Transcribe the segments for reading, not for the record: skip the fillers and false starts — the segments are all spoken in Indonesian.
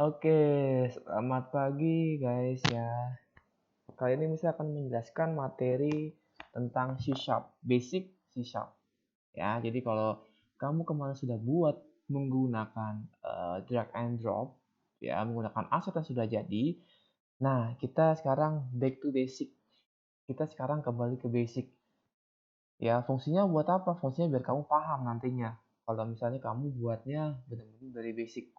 Oke, selamat pagi guys ya. Kali ini saya akan menjelaskan materi tentang C Sharp, basic C Sharp. Ya, jadi kalau kamu kemarin sudah buat menggunakan drag and drop, ya menggunakan aset yang sudah jadi. Nah, kita sekarang back to basic. Kita sekarang kembali ke basic. Ya, fungsinya buat apa? Fungsinya biar kamu paham nantinya. Kalau misalnya kamu buatnya benar-benar dari basic.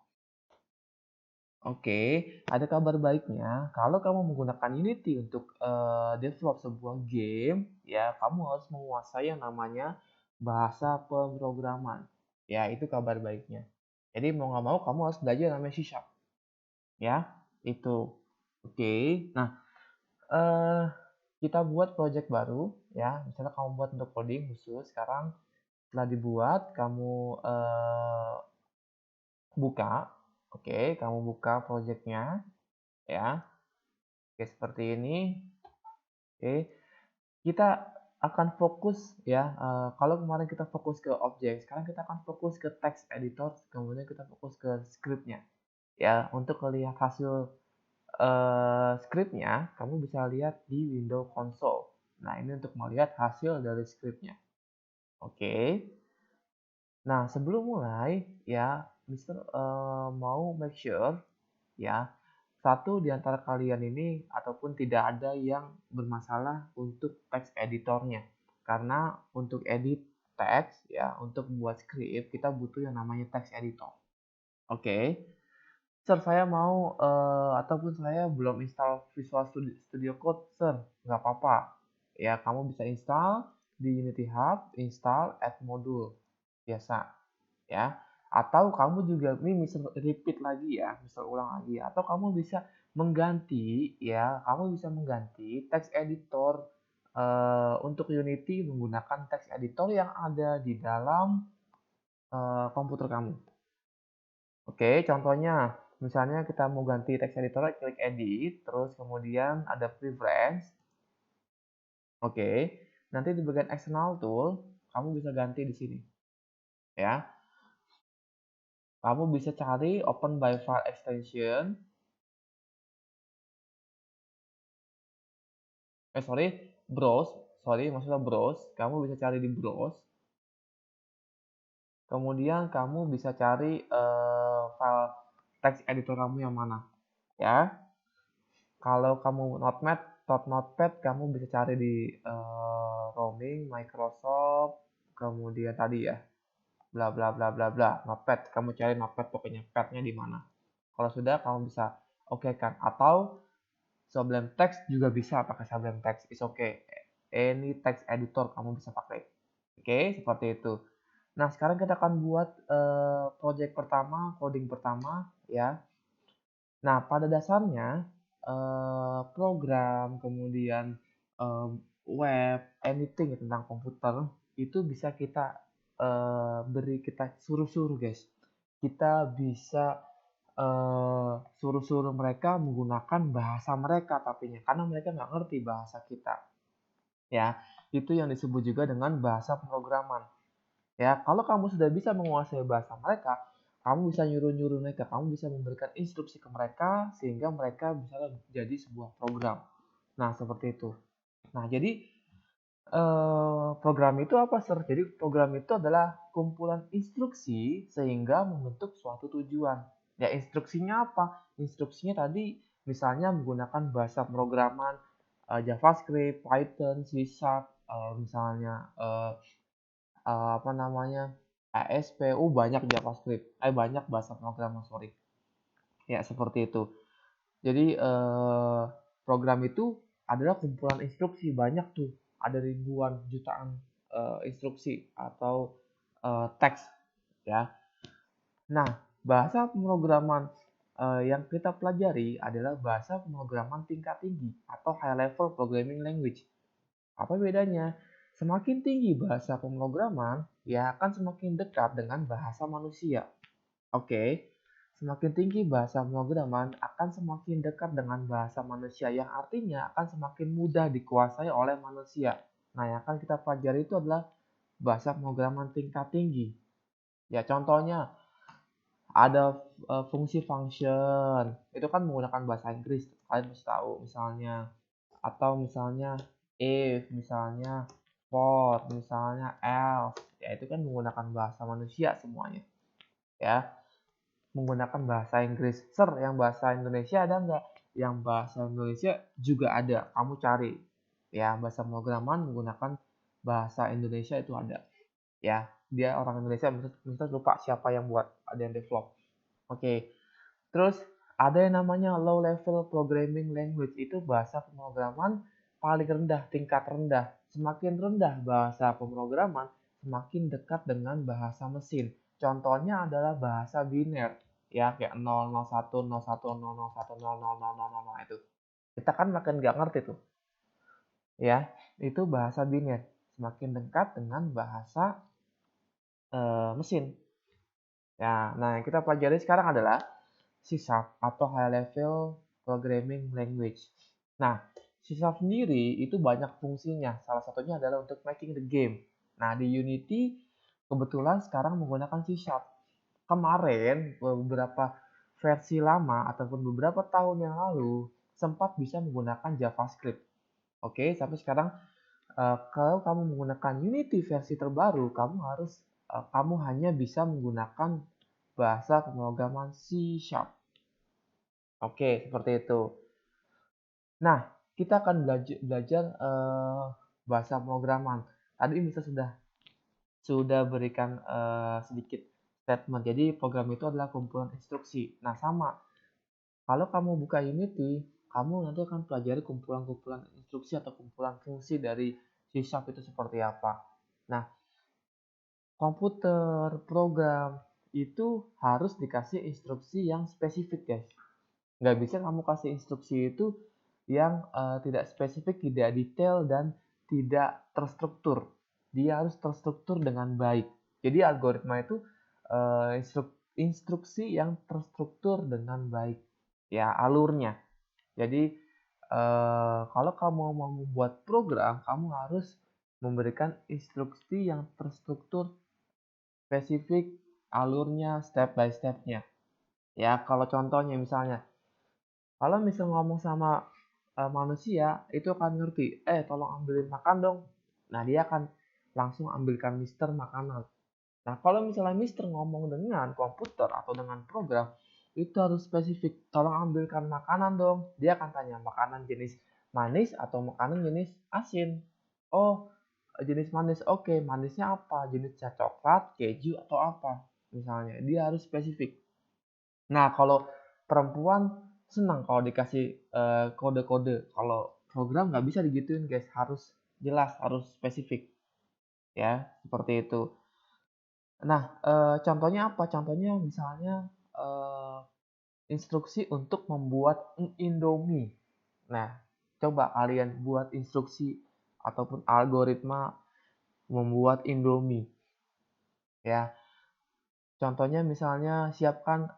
Oke, ada kabar baiknya. Kalau kamu menggunakan Unity untuk develop sebuah game, ya kamu harus menguasai yang namanya bahasa pemrograman. Ya, itu kabar baiknya. Jadi mau nggak mau kamu harus belajar yang namanya C Sharp. Ya, itu. Oke. Nah, eh kita buat project baru, ya. Misalnya kamu buat untuk coding khusus. Sekarang setelah dibuat, kamu buka. Oke, kamu buka projectnya, ya. Oke, seperti ini. Oke, kita akan fokus ya. Kalau kemarin kita fokus ke objek, sekarang kita akan fokus ke text editor, kemudian kita fokus ke scriptnya. Ya, untuk melihat hasil scriptnya, kamu bisa lihat di window console. Nah, ini untuk melihat hasil dari scriptnya. Oke. Nah, sebelum mulai, ya, Mister mau make sure ya satu di antara kalian ini ataupun tidak ada yang bermasalah untuk text editornya. Karena untuk edit teks ya, untuk buat script kita butuh yang namanya text editor. Oke. Sir, saya mau ataupun saya belum install Visual Studio Code, Sir. Nggak apa-apa. Ya, kamu bisa install di Unity Hub, install add module. Biasa ya. Atau kamu juga ini misal repeat lagi ya, misal ulang lagi atau kamu bisa mengganti ya, kamu bisa mengganti text editor untuk Unity menggunakan text editor yang ada di dalam komputer kamu. Oke, contohnya misalnya kita mau ganti text editor, klik edit, terus kemudian ada preference. Oke, nanti di bagian external tool kamu bisa ganti di sini ya. Kamu bisa cari open by file extension. Maksudnya browse. Kamu bisa cari di browse. Kemudian kamu bisa cari file text editor kamu yang mana, ya. Kalau kamu Notepad kamu bisa cari di roaming Microsoft, kemudian tadi ya, bla bla bla bla bla, Notepad. Kamu cari Notepad pokoknya padnya di mana. Kalau sudah kamu bisa oke kan, atau Sublime Text juga bisa pakai Sublime Text, is okay. Any text editor kamu bisa pakai. Oke, seperti itu. Nah, sekarang kita akan buat project pertama, coding pertama ya. Nah, pada dasarnya program kemudian web, anything tentang komputer itu bisa kita kita suruh-suruh guys. Kita bisa suruh-suruh mereka menggunakan bahasa mereka tapinya karena mereka nggak ngerti bahasa kita. Ya, itu yang disebut juga dengan bahasa pemrograman. Ya, kalau kamu sudah bisa menguasai bahasa mereka, kamu bisa nyuruh-nyuruh mereka, kamu bisa memberikan instruksi ke mereka sehingga mereka bisa jadi sebuah program. Nah, seperti itu. Nah, jadi program itu apa, Sir? Jadi program itu adalah kumpulan instruksi sehingga membentuk suatu tujuan. Ya, instruksinya apa? Instruksinya tadi misalnya menggunakan bahasa pemrograman JavaScript, Python, C Sharp, misalnya apa namanya, ASP, banyak JavaScript, banyak bahasa pemrograman, sorry. Ya, seperti itu. Jadi, program itu adalah kumpulan instruksi, banyak tuh, ada ribuan, jutaan instruksi atau teks, ya. Nah, bahasa pemrograman yang kita pelajari adalah bahasa pemrograman tingkat tinggi atau high level programming language. Apa bedanya? Semakin tinggi bahasa pemrograman, ya akan semakin dekat dengan bahasa manusia. Oke, semakin tinggi bahasa pemrograman akan semakin dekat dengan bahasa manusia, yang artinya akan semakin mudah dikuasai oleh manusia. Nah, yang akan kita pelajari itu adalah bahasa pemrograman tingkat tinggi. Ya, contohnya Ada fungsi function, itu kan menggunakan bahasa Inggris, kalian mesti tahu misalnya. Atau misalnya if, misalnya for, misalnya else, ya itu kan menggunakan bahasa manusia semuanya, ya. Menggunakan bahasa Inggris. Sir, yang bahasa Indonesia ada nggak? Yang bahasa Indonesia juga ada, kamu cari. Ya, bahasa pemrograman menggunakan bahasa Indonesia itu ada. Ya, dia orang Indonesia, misal lupa siapa yang buat, ada yang develop. Oke. Terus ada yang namanya low level programming language, itu bahasa pemrograman paling rendah, tingkat rendah. Semakin rendah bahasa pemrograman, semakin dekat dengan bahasa mesin. Contohnya adalah bahasa biner, ya kayak 001, 01, 001, 0000 itu. Kita kan makin nggak ngerti tuh, ya. Itu bahasa biner, semakin dekat dengan bahasa mesin. Ya, nah yang kita pelajari sekarang adalah C# atau High Level Programming Language. Nah, C# sendiri itu banyak fungsinya. Salah satunya adalah untuk making the game. Nah, di Unity kebetulan sekarang menggunakan C#. Kemarin beberapa versi lama ataupun beberapa tahun yang lalu sempat bisa menggunakan JavaScript. Oke, sampai sekarang kalau kamu menggunakan Unity versi terbaru, kamu hanya bisa menggunakan bahasa pemrograman C#. Oke, seperti itu. Nah, kita akan belajar bahasa pemrograman. Tadi Mister sudah berikan sedikit statement. Jadi program itu adalah kumpulan instruksi. Nah, sama. Kalau kamu buka Unity, kamu nanti akan pelajari kumpulan-kumpulan instruksi atau kumpulan fungsi dari C# itu seperti apa. Nah, komputer, program, itu harus dikasih instruksi yang spesifik, guys. Nggak bisa kamu kasih instruksi itu yang tidak spesifik, tidak detail, dan tidak terstruktur. Dia harus terstruktur dengan baik. Jadi algoritma itu instruksi yang terstruktur dengan baik. Ya, alurnya. Jadi kalau kamu mau membuat program, kamu harus memberikan instruksi yang terstruktur, spesifik, alurnya, step by step-nya. Ya, kalau contohnya misalnya, kalau ngomong sama manusia, itu akan ngerti, tolong ambilin makan dong. Nah, dia akan langsung ambilkan Mister makanan. Nah, kalau misalnya Mister ngomong dengan komputer atau dengan program, itu harus spesifik, tolong ambilkan makanan dong. Dia akan tanya, makanan jenis manis atau makanan jenis asin. Oh, jenis manis, oke, manisnya apa? Jenisnya coklat, keju, atau apa? Misalnya, dia harus spesifik. Nah, kalau perempuan senang kalau dikasih kode-kode. Kalau program nggak bisa digituin, guys. Harus jelas, harus spesifik. Ya, seperti itu. Nah, contohnya apa? Contohnya misalnya instruksi untuk membuat Indomie. Nah, coba kalian buat instruksi ataupun algoritma membuat Indomie. Ya, contohnya misalnya siapkan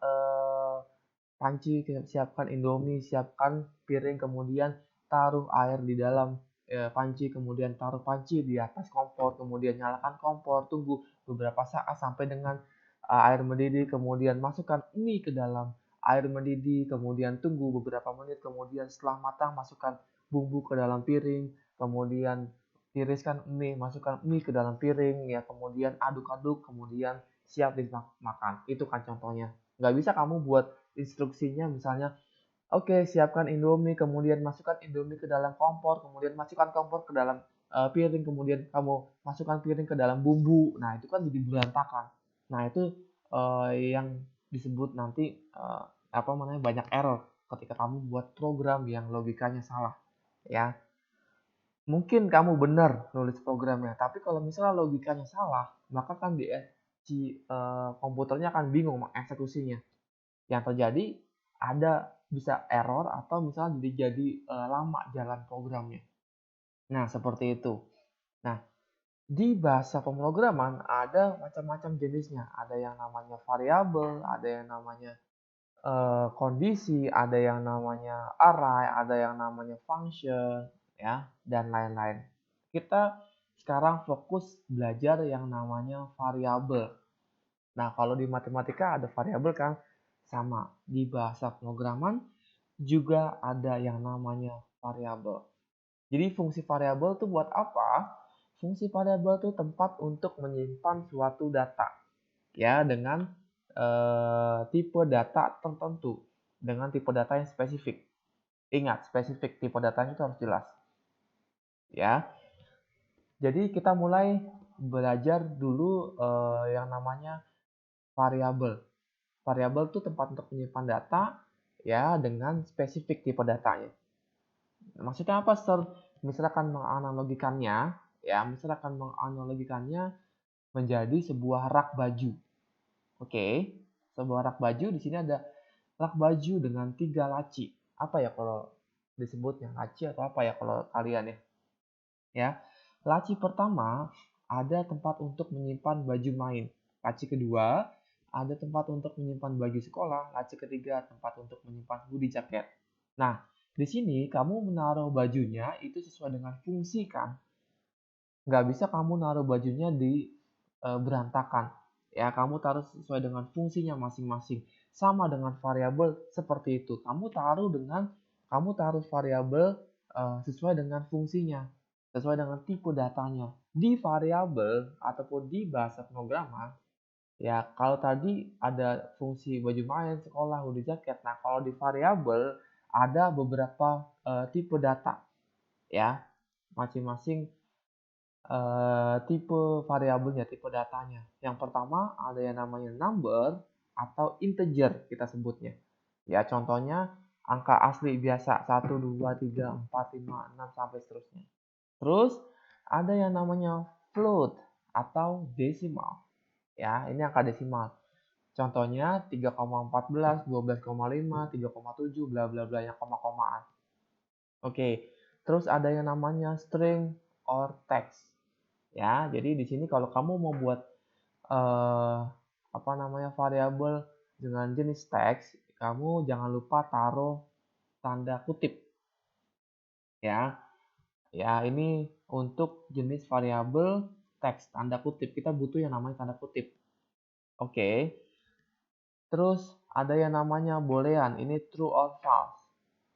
panci, siapkan Indomie, siapkan piring, kemudian taruh air di dalam panci, kemudian taruh panci di atas kompor, kemudian nyalakan kompor, tunggu beberapa saat sampai dengan air mendidih, kemudian masukkan mie ke dalam air mendidih, kemudian tunggu beberapa menit, kemudian setelah matang masukkan bumbu ke dalam piring, kemudian tiriskan mie, masukkan mie ke dalam piring, ya kemudian aduk-aduk, kemudian siap dimakan. Itu kan contohnya. Nggak bisa kamu buat instruksinya misalnya, oke, siapkan Indomie, kemudian masukkan Indomie ke dalam kompor, kemudian masukkan kompor ke dalam piring, kemudian kamu masukkan piring ke dalam bumbu. Nah, itu kan jadi berantakan. Nah, itu yang disebut nanti apa namanya, banyak error ketika kamu buat program yang logikanya salah, ya. Mungkin kamu benar nulis programnya, tapi kalau misalnya logikanya salah, maka kan si komputernya akan bingung mengeksekusinya. Yang terjadi ada bisa error atau misalnya jadi lama jalan programnya. Nah, seperti itu. Nah, di bahasa pemrograman ada macam-macam jenisnya. Ada yang namanya variabel, ada yang namanya kondisi, ada yang namanya array, ada yang namanya function, ya, dan lain-lain. Kita sekarang fokus belajar yang namanya variabel. Nah, kalau di matematika ada variabel kan sama. Di bahasa pemrograman juga ada yang namanya variabel. Jadi fungsi variabel itu buat apa? Fungsi variabel itu tempat untuk menyimpan suatu data ya dengan tipe data tertentu, dengan tipe data yang spesifik. Ingat, spesifik tipe datanya itu harus jelas. Ya. Jadi kita mulai belajar dulu yang namanya variabel. Variabel itu tempat untuk menyimpan data ya dengan spesifik tipe datanya. Maksudnya apa, Sir? Misalkan menganalogikannya, ya, misalkan menganalogikannya menjadi sebuah rak baju. Oke, sebuah rak baju di sini ada rak baju dengan 3 laci. Apa ya kalau disebutnya laci atau apa ya kalau kalian ya? Ya, laci pertama ada tempat untuk menyimpan baju main. Laci kedua ada tempat untuk menyimpan baju sekolah. Laci ketiga tempat untuk menyimpan hoodie jaket. Nah, di sini kamu menaruh bajunya itu sesuai dengan fungsi kan. Nggak bisa kamu naruh bajunya di berantakan. Ya, kamu taruh sesuai dengan fungsinya masing-masing. Sama dengan variabel seperti itu. Kamu taruh variabel sesuai dengan fungsinya, sesuai dengan tipe datanya. Di variabel ataupun di bahasa pemrograman, ya kalau tadi ada fungsi baju main, sekolah, hoodie jaket. Nah, kalau di variabel ada beberapa tipe data, ya masing-masing tipe variabelnya, tipe datanya. Yang pertama ada yang namanya number atau integer kita sebutnya. Ya, contohnya angka asli biasa 1, 2, 3, 4, 5, 6 sampai seterusnya. Terus ada yang namanya float atau desimal. Ya, ini angka desimal. Contohnya 3,14, 12,5, 3,7, bla bla bla yang koma-komaan. Oke. Terus ada yang namanya string or text. Ya, jadi di sini kalau kamu mau buat variabel dengan jenis teks, kamu jangan lupa taruh tanda kutip. Ya. Ya, ini untuk jenis variabel teks tanda kutip. Kita butuh yang namanya tanda kutip. Oke. Terus ada yang namanya boolean, ini true or false.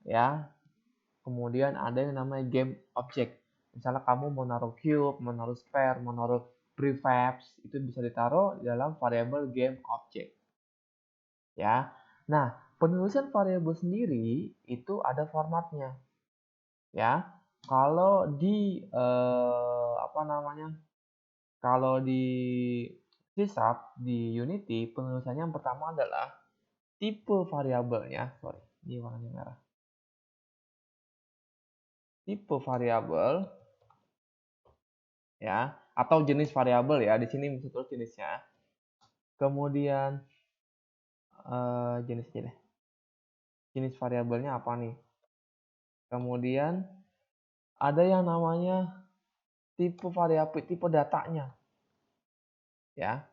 Ya. Kemudian ada yang namanya game object. Misalnya kamu mau naruh cube, mau naruh square, mau naruh prefabs, itu bisa ditaruh di dalam variabel game object. Ya. Nah, penulisan variabel sendiri itu ada formatnya. Ya. Kalau di Kalau di C# di Unity, penulisannya yang pertama adalah tipe variabelnya. Sorry, ini warnanya merah. Tipe variabel ya, atau jenis variabel ya. Di sini mesti tulis jenisnya. Kemudian jenis variabelnya apa nih? Kemudian ada yang namanya tipe variabel, tipe datanya. Ya.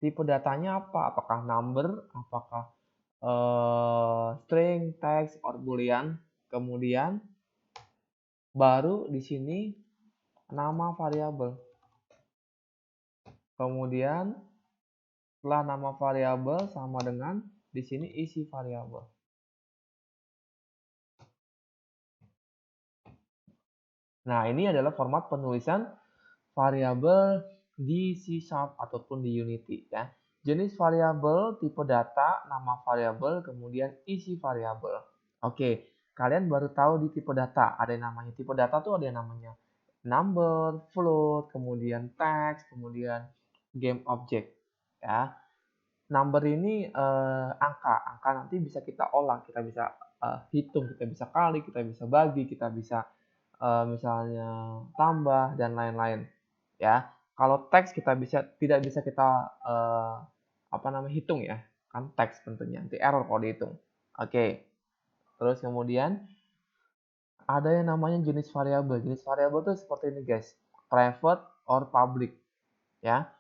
Tipe datanya apa? Apakah number, apakah string, text, or boolean. Kemudian baru di sini nama variabel. Kemudian setelah nama variabel sama dengan di sini isi variabel. Nah, ini adalah format penulisan variabel di C# ataupun di Unity ya. Jenis variabel, tipe data, nama variabel, kemudian isi variabel. Oke, kalian baru tahu di tipe data. Ada yang namanya tipe data tuh ada yang namanya number, float, kemudian text, kemudian game object ya. Number ini angka nanti bisa kita olah, kita bisa hitung, kita bisa kali, kita bisa bagi, kita bisa misalnya tambah dan lain-lain ya. Kalau teks tidak bisa kita hitung ya, kan teks tentunya nanti error kalau dihitung. Oke. Terus kemudian ada yang namanya jenis variabel. Jenis variabel itu seperti ini guys, private or public ya.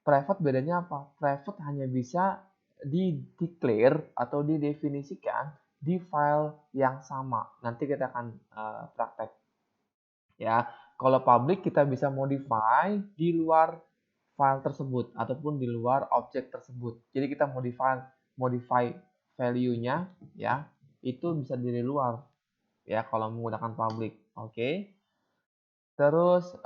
Private bedanya apa? Private hanya bisa di-declare atau didefinisikan di file yang sama. Nanti kita akan praktek. Ya, kalau public kita bisa modify di luar file tersebut ataupun di luar objek tersebut. Jadi kita modify value-nya ya, itu bisa dari luar ya kalau menggunakan public. Oke. Terus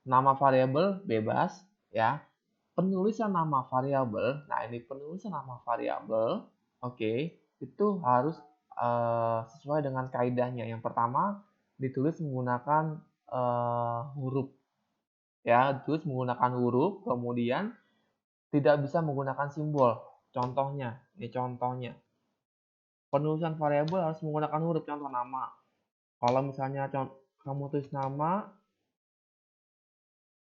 nama variabel bebas ya. Penulisan nama variabel. Nah, ini penulisan nama variabel, oke, itu harus sesuai dengan kaidahnya. Yang pertama, ditulis menggunakan huruf ya, ditulis menggunakan huruf, kemudian tidak bisa menggunakan simbol. Contohnya, ini contohnya. Penulisan variabel harus menggunakan huruf, contoh nama. Kalau misalnya kamu tulis nama,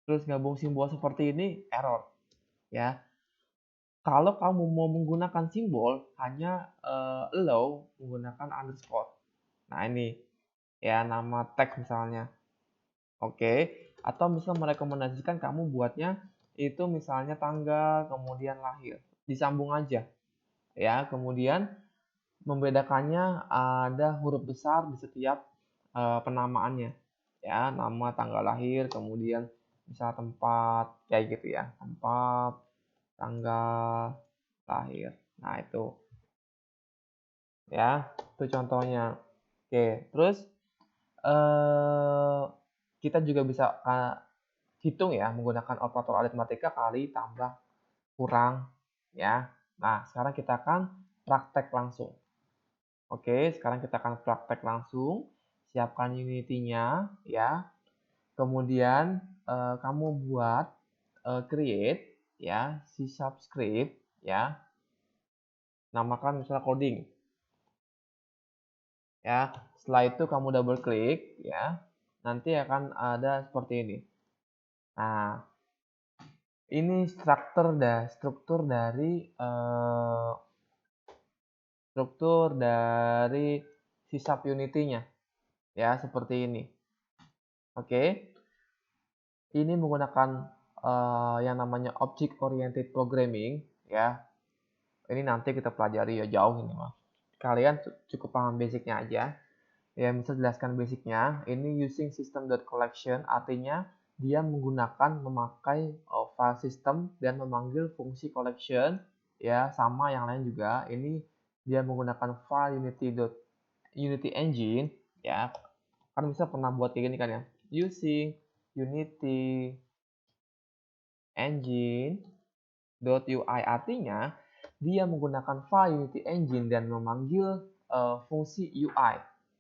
terus gabung simbol seperti ini, error. Ya, kalau kamu mau menggunakan simbol, hanya allow menggunakan underscore. Nah ini, ya nama tag misalnya. Oke, atau misalnya merekomendasikan kamu buatnya itu misalnya tanggal, kemudian lahir. Disambung aja. Ya, kemudian membedakannya ada huruf besar di setiap penamaannya. Ya, nama, tanggal lahir, kemudian misal tempat, kayak gitu ya. Tempat, tanggal lahir. Nah, itu ya, itu contohnya. Oke, terus kita juga bisa hitung ya menggunakan operator aritmatika kali, tambah, kurang ya. Nah, sekarang kita akan praktek langsung. Oke, sekarang kita akan praktek langsung. Siapkan Unity-nya ya. Kemudian kamu buat create ya, C# script ya. Namakan misalnya coding. Ya, setelah itu kamu double klik ya. Nanti akan ada seperti ini. Nah, ini struktur dari C# Unity-nya ya, seperti ini. Oke. Ini menggunakan yang namanya object oriented programming ya. Ini nanti kita pelajari ya, jauh ini mah. Kalian cukup paham basicnya aja. Ya, bisa jelaskan basicnya. Ini using system.collection artinya dia memakai file system dan memanggil fungsi collection ya, sama yang lain juga. Ini dia menggunakan file Unity engine ya. Kan bisa pernah buat kayak gini kan ya. Using Unity engine.ui artinya dia menggunakan file Unity engine dan memanggil fungsi UI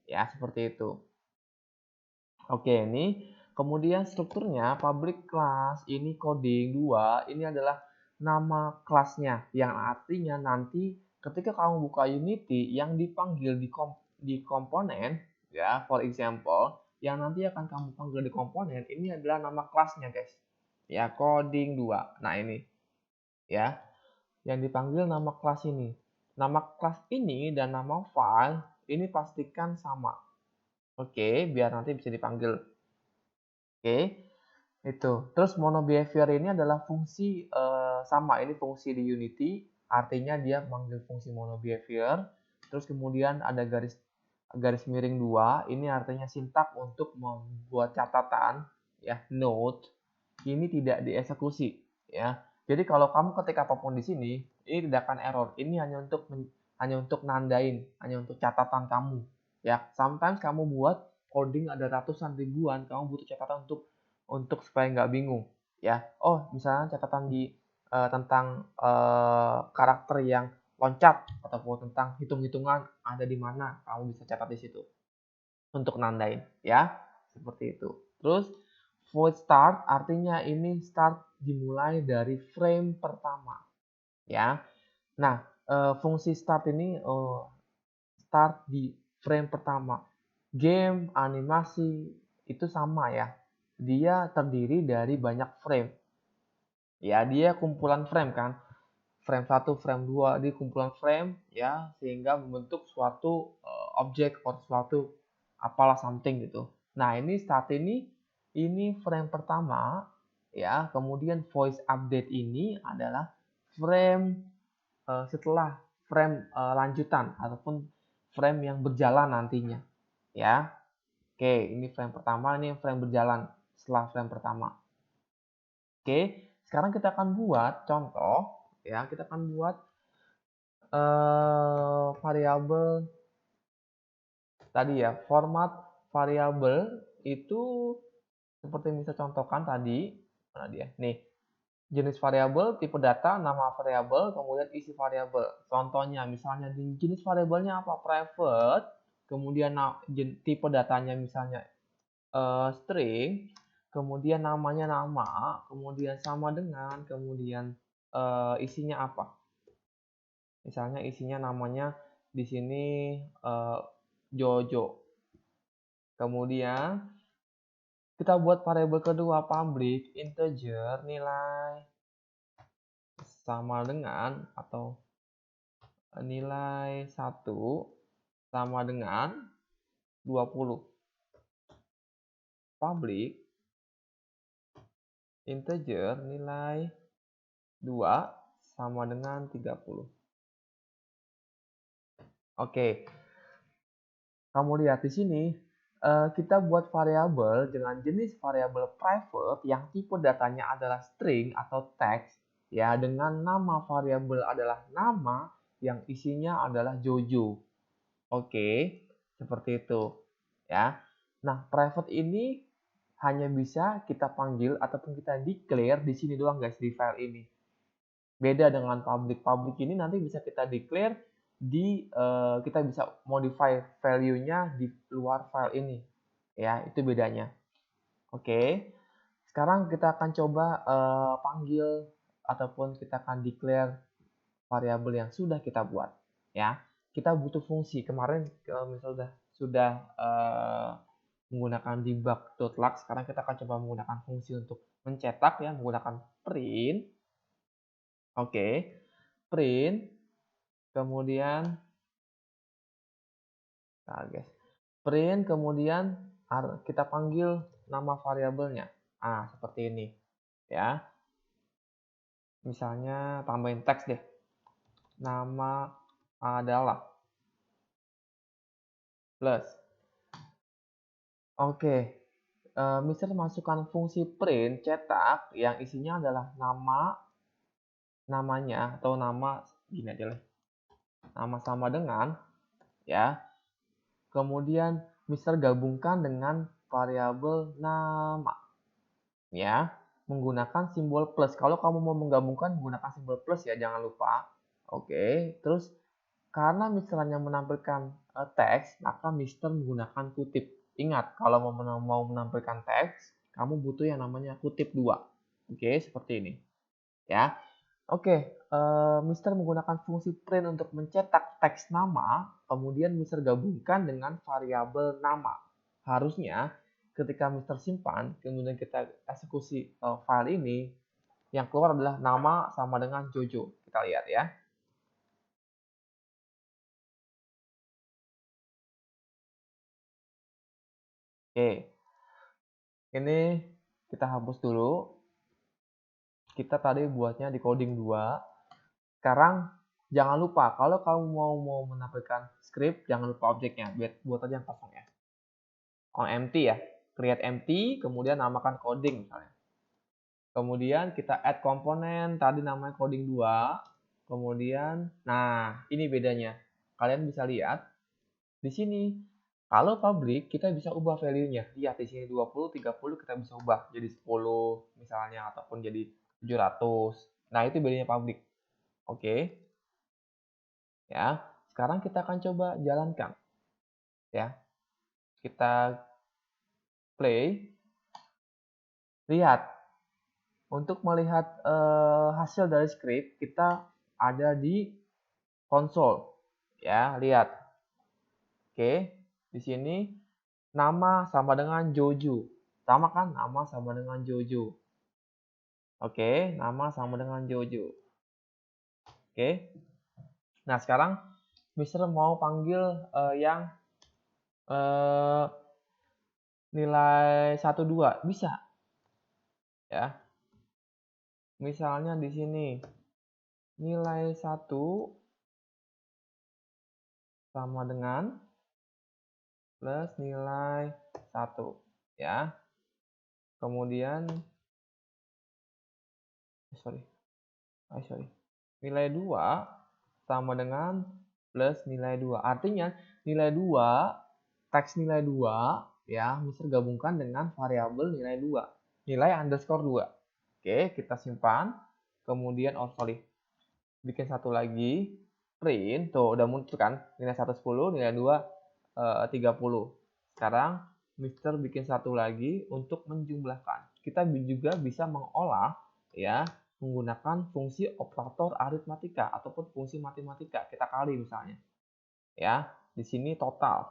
ya, seperti itu. Oke, ini kemudian strukturnya public class ini coding 2 ini adalah nama kelasnya yang artinya nanti ketika kamu buka Unity yang dipanggil di komponen ya, for example yang nanti akan kamu panggil di komponen ini adalah nama kelasnya guys ya, coding 2. Nah ini ya, yang dipanggil nama kelas ini. Nama kelas ini dan nama file ini pastikan sama. Oke, biar nanti bisa dipanggil. Oke, itu. Terus mono behavior ini adalah fungsi sama. Ini fungsi di Unity, artinya dia manggil fungsi mono behavior. Terus kemudian ada garis miring 2, ini artinya sintak untuk membuat catatan ya, note. Ini tidak dieksekusi ya. Jadi kalau kamu ketik apapun di sini, ini tidak akan error. Ini hanya untuk nandain, hanya untuk catatan kamu. Ya, sometimes kamu buat coding ada ratusan ribuan, kamu butuh catatan untuk supaya nggak bingung. Ya, oh misalnya catatan tentang karakter yang loncat ataupun tentang hitung-hitungan ada di mana, kamu bisa catat di situ untuk nandain ya, seperti itu. Terus void start artinya ini start dimulai dari frame pertama ya. Nah, fungsi start ini start di frame pertama. Game, animasi itu sama ya. Dia terdiri dari banyak frame. Ya, dia kumpulan frame kan. Frame 1, frame 2, di kumpulan frame ya, sehingga membentuk suatu objek atau suatu apalah something gitu. Nah, ini start ini frame pertama ya, kemudian voice update ini adalah frame setelah frame lanjutan ataupun frame yang berjalan nantinya ya. Oke, ini frame pertama, ini frame berjalan setelah frame pertama. Oke, sekarang kita akan buat contoh, ya. Kita akan buat variabel tadi ya, format variabel itu seperti yang bisa contohkan tadi. Mana dia? Nih, jenis variabel, tipe data, nama variabel, kemudian isi variabel. Contohnya, misalnya di jenis variabelnya apa? Private, kemudian tipe datanya misalnya string, kemudian namanya nama, kemudian sama dengan, kemudian isinya apa? Misalnya isinya namanya di sini Jojo. Kemudian kita buat variabel kedua public integer nilai sama dengan atau nilai 1 sama dengan 20. Public integer nilai 2 sama dengan 30. Oke. Kamu lihat di sini kita buat variabel dengan jenis variabel private yang tipe datanya adalah string atau text ya, dengan nama variabel adalah nama yang isinya adalah Jojo. Oke, seperti itu ya. Nah, private ini hanya bisa kita panggil ataupun kita declare di sini doang guys, di file ini. Beda dengan public. Public ini nanti bisa kita declare kita bisa modify value-nya di luar file ini. Ya, itu bedanya. Oke. Sekarang kita akan coba panggil ataupun kita akan declare variabel yang sudah kita buat. Ya, kita butuh fungsi. Kemarin misalnya sudah menggunakan debug.lux. Sekarang kita akan coba menggunakan fungsi untuk mencetak ya, menggunakan print. Oke, print. Kemudian, nah guys, print kemudian kita panggil nama variabelnya. Seperti ini, ya. Misalnya tambahin teks deh. Nama adalah plus. Oke, Mister masukkan fungsi print cetak yang isinya adalah namanya atau nama gini aja lah. Nama sama dengan ya. Kemudian Mister gabungkan dengan variabel nama. Ya, menggunakan simbol plus. Kalau kamu mau menggabungkan menggunakan simbol plus ya, jangan lupa. Oke, terus karena Mister hanya menampilkan teks, maka Mister menggunakan kutip. Ingat, kalau mau menampilkan teks, kamu butuh yang namanya kutip 2. Oke, seperti ini. Ya. Oke, Mister menggunakan fungsi print untuk mencetak teks nama, kemudian Mister gabungkan dengan variabel nama. Harusnya ketika Mister simpan, kemudian kita eksekusi file ini, yang keluar adalah nama sama dengan Jojo. Kita lihat ya. Oke, ini kita hapus dulu. Kita tadi buatnya di coding 2. Sekarang jangan lupa, kalau kamu mau menampilkan script, jangan lupa objeknya. Buat aja yang kosong ya. On empty ya. Create empty, kemudian namakan coding misalnya. Kemudian kita add komponen, tadi namanya coding 2. Kemudian, nah ini bedanya. Kalian bisa lihat, di sini kalau public kita bisa ubah value-nya. Lihat di sini 20, 30 kita bisa ubah jadi 10 misalnya ataupun jadi 700. Nah, itu bedanya public. Oke. Ya. Sekarang kita akan coba jalankan. Ya. Kita play. Lihat. Untuk melihat hasil dari script, kita ada di konsol. Ya, lihat. Oke. Di sini nama sama dengan Jojo. Sama kan? Nama sama dengan Jojo. Oke, nama sama dengan Jojo. Oke. Nah, sekarang Mister mau panggil yang nilai 1 2 bisa. Ya. Misalnya di sini nilai 1 sama dengan plus nilai 1 ya. Kemudian sorry. Nilai 2 sama dengan plus nilai 2. Artinya nilai 2, teks nilai 2 ya, Mister gabungkan dengan variabel nilai 2. Nilai underscore 2. Oke, kita simpan. Kemudian bikin satu lagi, print. Tuh, udah muncul kan? Nilai 1 10, nilai 2 30. Sekarang Mister bikin satu lagi untuk menjumlahkan. Kita juga bisa mengolah ya menggunakan fungsi operator aritmatika ataupun fungsi matematika. Kita kali misalnya. Ya, di sini total.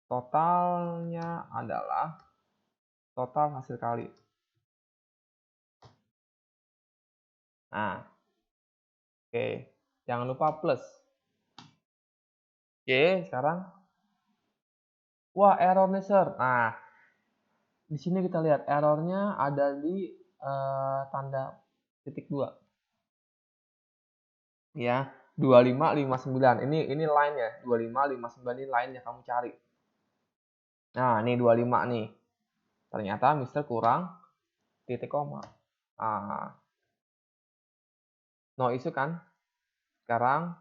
Totalnya adalah total hasil kali. Nah, oke. Jangan lupa plus. Oke, sekarang. Wah, error nih, Sir. Nah, di sini kita lihat errornya ada di tanda titik 2. Ya, 2559. Ini line ya. 2559 ini line yang kamu cari. Nah, ini 25 nih. Ternyata Mister kurang titik koma. Nah, no isu kan? Sekarang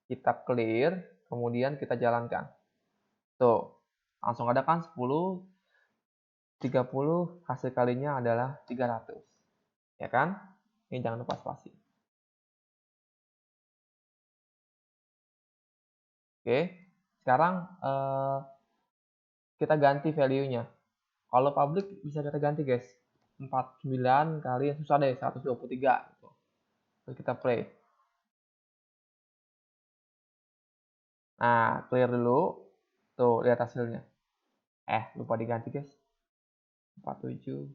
kita clear, kemudian kita jalankan. Tuh, langsung ada kan 10, 30, hasil kalinya adalah 300. Ya kan? Ini jangan lupa spasi. Oke, sekarang kita ganti value-nya. Kalau public bisa kita ganti guys. 49 kali, susah deh, 123. Gitu. Terus kita play. Nah, clear dulu. Tuh, lihat hasilnya. Lupa diganti guys. 47.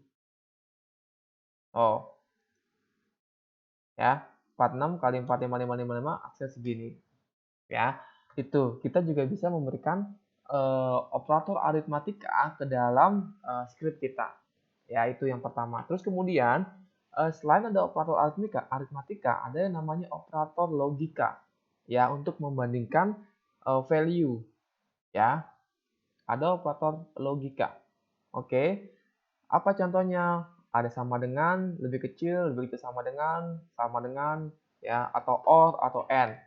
Oh. Ya, 46 kali 4, 5, 5, 5, 5, hasil segini. Ya, itu. Kita juga bisa memberikan operator aritmatika ke dalam script kita. Ya, itu yang pertama. Terus kemudian, selain ada operator aritmatika, ada yang namanya operator logika. Ya, untuk membandingkan value. Ya, ada operator logika. Oke. Apa contohnya? Ada sama dengan, lebih kecil sama dengan, ya, atau or atau and.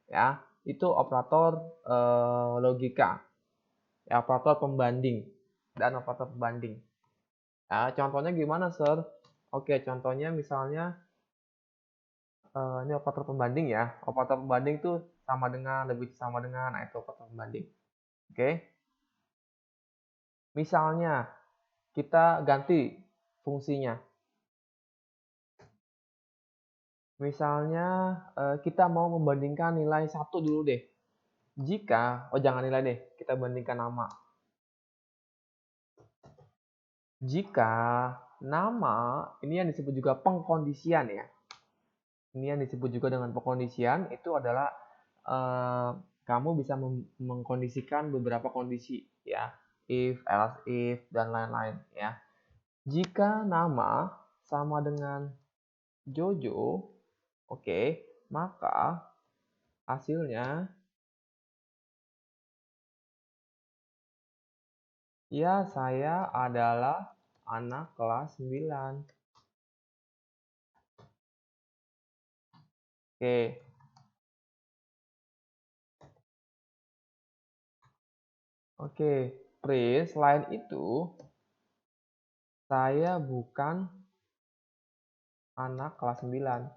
Ya, itu operator logika. Ya, operator pembanding dan operator pembanding. Ya, contohnya gimana, Sir? Oke, contohnya misalnya ini operator pembanding ya. Operator pembanding itu sama dengan, lebih sama dengan, nah itu operator pembanding. Oke. Misalnya kita ganti fungsinya. Misalnya kita mau membandingkan nilai 1 dulu deh. Jangan nilai deh, kita bandingkan nama. Jika nama, ini yang disebut juga pengkondisian ya. Ini yang disebut juga dengan pengkondisian, itu adalah kamu bisa mengkondisikan beberapa kondisi ya. If, else if, dan lain-lain ya. Jika nama sama dengan Jojo, oke, maka hasilnya ya saya adalah anak kelas 9. Oke. Oke, print selain itu saya bukan anak kelas 9.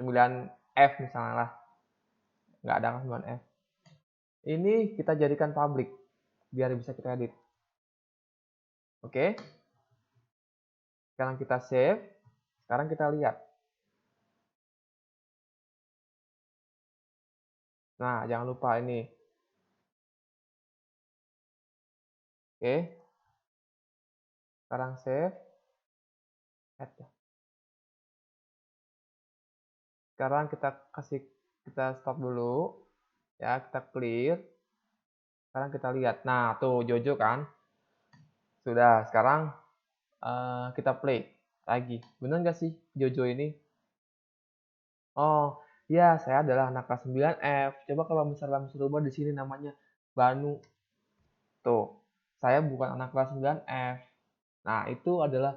9F misalnya lah. Nggak ada kelas 9F. Ini kita jadikan public biar bisa kita edit. Oke. Sekarang kita save. Sekarang kita lihat. Nah, jangan lupa ini. Oke. Sekarang save. Add. Sekarang kita stop dulu. Ya, kita clear. Sekarang kita lihat. Nah, tuh Jojo kan. Sudah, sekarang kita play lagi. Benar nggak sih Jojo ini? Oh, ya saya adalah anak kelas 9F. Coba kalau misalnya Mister rubah di sini namanya Banu. Tuh, saya bukan anak kelas 9F. Nah, itu adalah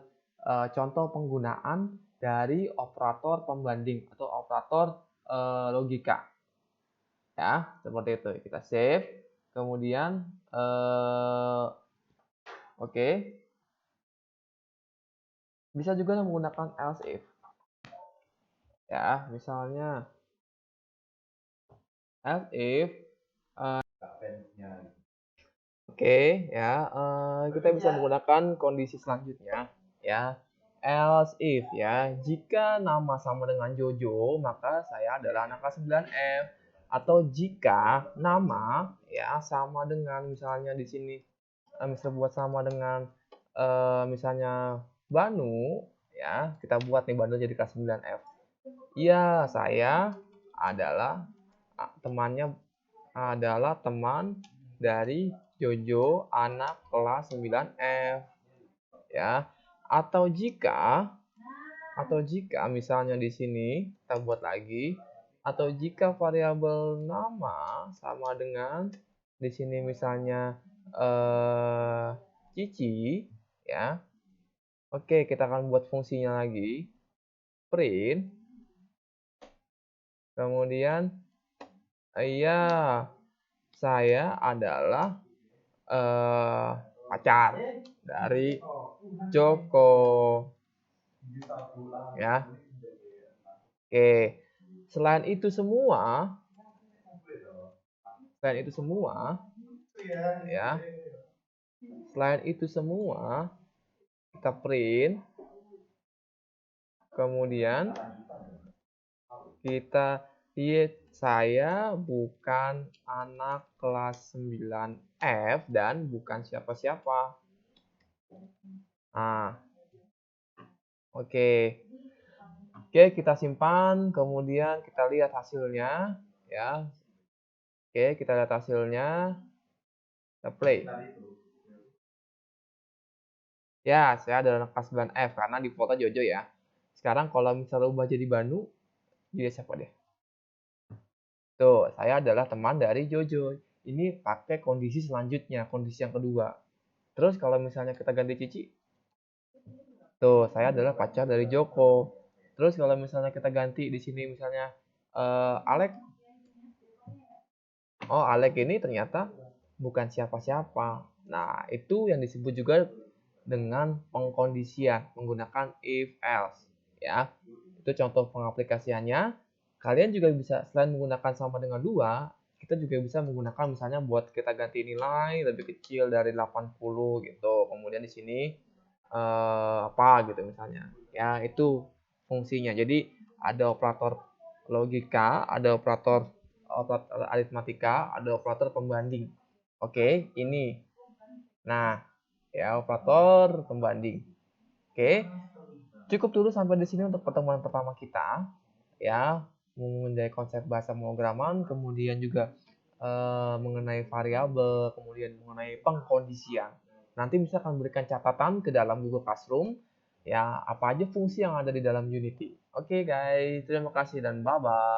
contoh penggunaan dari operator pembanding atau operator logika. Ya, seperti itu. Kita save. Kemudian, oke. Bisa juga menggunakan else if. Ya, misalnya else if oke, ya, kita bisa menggunakan kondisi selanjutnya, ya. Else if, ya, jika nama sama dengan Jojo, maka saya adalah anak kelas 9F. Atau jika nama, ya, sama dengan misalnya di sini, bisa buat sama dengan misalnya Banu, ya, kita buat nih Banu jadi kelas 9F. Ya, saya adalah temannya adalah teman dari Jojo anak kelas 9F, ya. Atau jika misalnya di sini kita buat lagi, atau jika variabel nama sama dengan di sini misalnya Cici, ya. Oke, kita akan buat fungsinya lagi, print. Kemudian iya, saya adalah pacar dari Joko, ya. Oke, selain itu semua, ya, selain itu semua kita print, kemudian kita lihat saya bukan anak kelas 9F dan bukan siapa-siapa. Nah, oke. Oke, kita simpan, kemudian kita lihat hasilnya, ya. Oke, kita lihat hasilnya. Kita play. Ya, saya adalah anak kelas 9F karena di foto Jojo ya. Sekarang kalau misalnya ubah jadi Banu, dia siapa deh? Tuh, saya adalah teman dari Jojo. Ini pakai kondisi selanjutnya, kondisi yang kedua. Terus kalau misalnya kita ganti Cici, tuh, saya adalah pacar dari Joko. Terus kalau misalnya kita ganti di sini misalnya Alek. Oh, Alek ini ternyata bukan siapa-siapa. Nah, itu yang disebut juga dengan pengkondisian menggunakan if else, ya. Itu contoh pengaplikasiannya. Kalian juga bisa selain menggunakan sama dengan 2, kita juga bisa menggunakan misalnya buat kita ganti nilai lebih kecil dari 80 gitu. Kemudian di sini apa gitu misalnya. Ya, itu fungsinya. Jadi ada operator logika, ada operator aritmatika, ada operator pembanding. Oke, ini. Nah, ya operator pembanding. Oke. Cukup dulu sampai di sini untuk pertemuan pertama kita, ya, mengenai konsep bahasa pemrograman, kemudian juga mengenai variabel, kemudian mengenai pengkondisian. Nanti bisa akan berikan catatan ke dalam Google Classroom, ya, apa aja fungsi yang ada di dalam Unity. Oke guys, terima kasih dan bye-bye.